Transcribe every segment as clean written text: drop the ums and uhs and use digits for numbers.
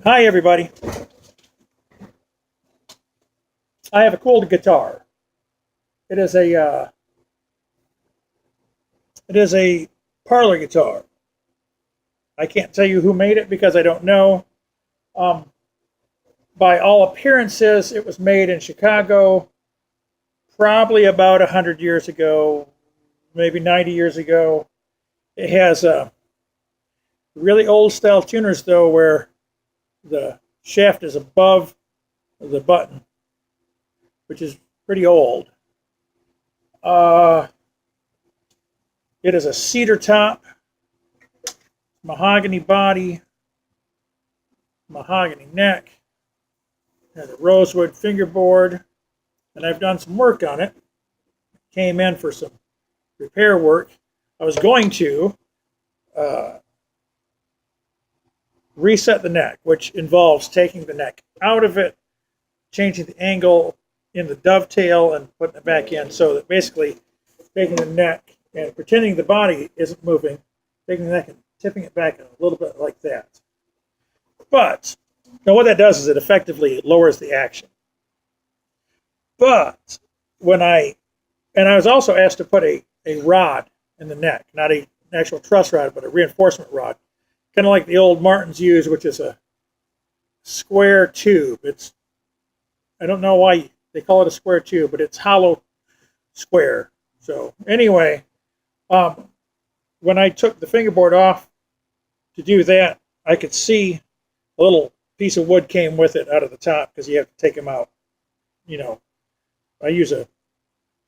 Hi everybody. I have a cool guitar. It is a Parlor guitar. I can't tell you who made it because I don't know. Um, by all appearances, it was made in Chicago, probably about 100 years ago, maybe 90 years ago. It has really old style tuners though, where the shaft is above the button, which is pretty old. Uh, it is a cedar top, mahogany body, mahogany neck, and a rosewood fingerboard. And I've done some work on it. Came in for some repair work. I was going to uh, reset the neck, which involves taking the neck out of it, changing the angle in the dovetail, and putting it back in. So that basically taking the neck and pretending the body isn't moving, taking the neck and tipping it back a little bit like that. But now what that does is it effectively lowers the action. But I was also asked to put a rod in the neck, not an actual truss rod, but a reinforcement rod, kind of like the old Martins use, which is a square tube. I don't know why they call it a square tube, but it's hollow square. So anyway, when I took the fingerboard off to do that, I could see a little piece of wood came with it out of the top because you have to take them out. I use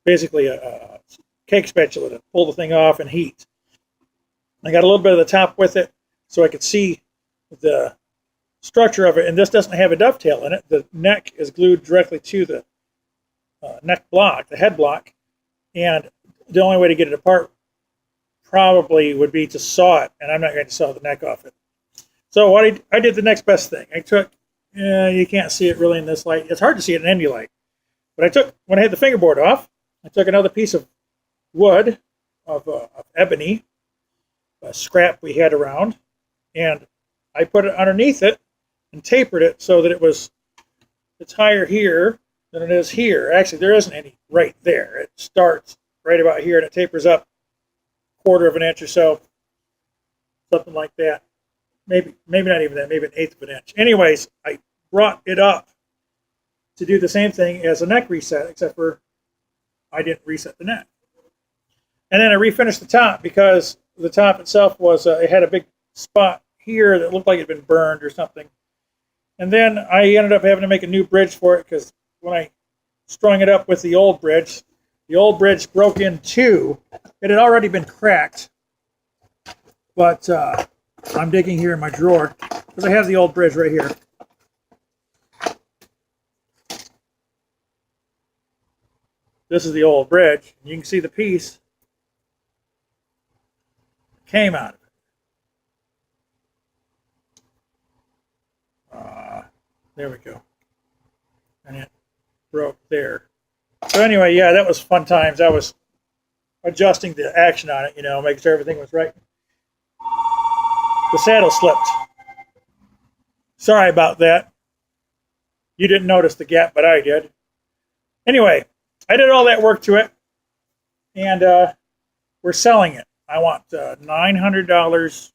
basically a cake spatula to pull the thing off and heat. I got a little bit of the top with it so I could see the structure of it, and this doesn't have a dovetail in it. The neck is glued directly to the neck block, the head block, and the only way to get it apart probably would be to saw it, and I'm not going to saw the neck off it. So I did the next best thing. I took, you can't see it really in this light. It's hard to see it in any light. But when I had the fingerboard off, I took another piece of wood, of ebony, a scrap we had around, and I put it underneath it and tapered it so that it's higher here than it is here. Actually, there isn't any right there. It starts right about here and it tapers up a quarter of an inch or so, something like that. Maybe not even that, maybe an eighth of an inch. Anyways, I brought it up to do the same thing as a neck reset, except for I didn't reset the neck. And then I refinished the top because the top itself it had a big spot here that looked like it had been burned or something. And then I ended up having to make a new bridge for it because when I strung it up with the old bridge broke in two. It had already been cracked, but I'm digging here in my drawer because I have the old bridge right here. This is the old bridge. You can see the piece came out of it. There we go. And it broke there. So anyway, yeah, that was fun times. I was adjusting the action on it, making sure everything was right. The saddle slipped. Sorry about that. You didn't notice the gap, but I did. Anyway, I did all that work to it, and we're selling it. I want $900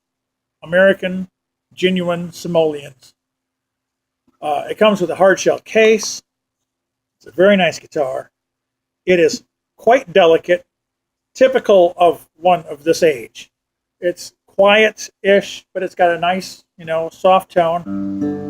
American genuine simoleons. It comes with a hard shell case. It's a very nice guitar. It is quite delicate, typical of one of this age. It's quiet-ish, but it's got a nice, soft tone.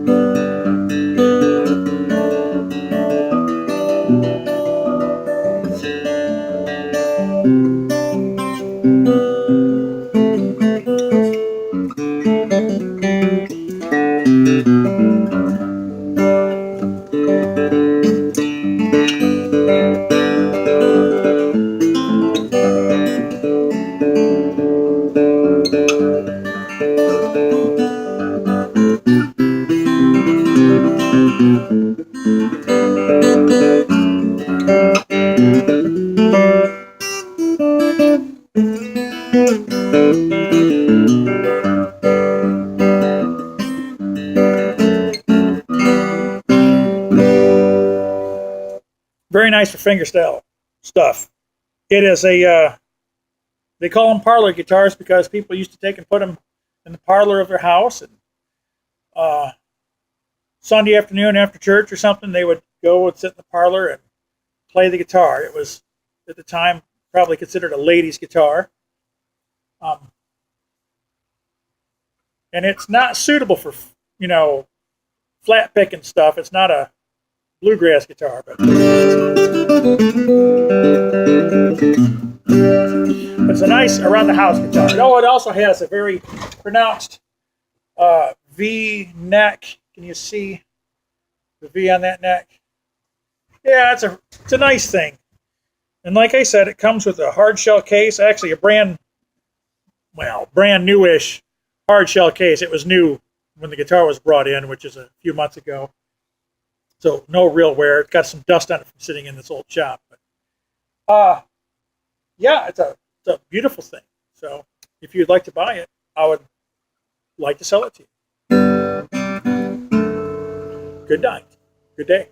Very nice for fingerstyle stuff. It is a, they call them parlor guitars because people used to take and put them in the parlor of their house. And Sunday afternoon after church or something, they would go and sit in the parlor and play the guitar. It was, at the time, probably considered a lady's guitar. And it's not suitable for, you know, flat picking stuff. It's not a bluegrass guitar, but it's a nice around the house guitar. Oh, it also has a very pronounced V neck. Can you see the V on that neck? Yeah, it's a nice thing. And like I said, it comes with a hard shell case. Actually, a brand newish hard shell case. It was new when the guitar was brought in, which is a few months ago. So no real wear. It's got some dust on it from sitting in this old shop. But yeah, it's a beautiful thing. So if you'd like to buy it, I would like to sell it to you. Good night. Good day.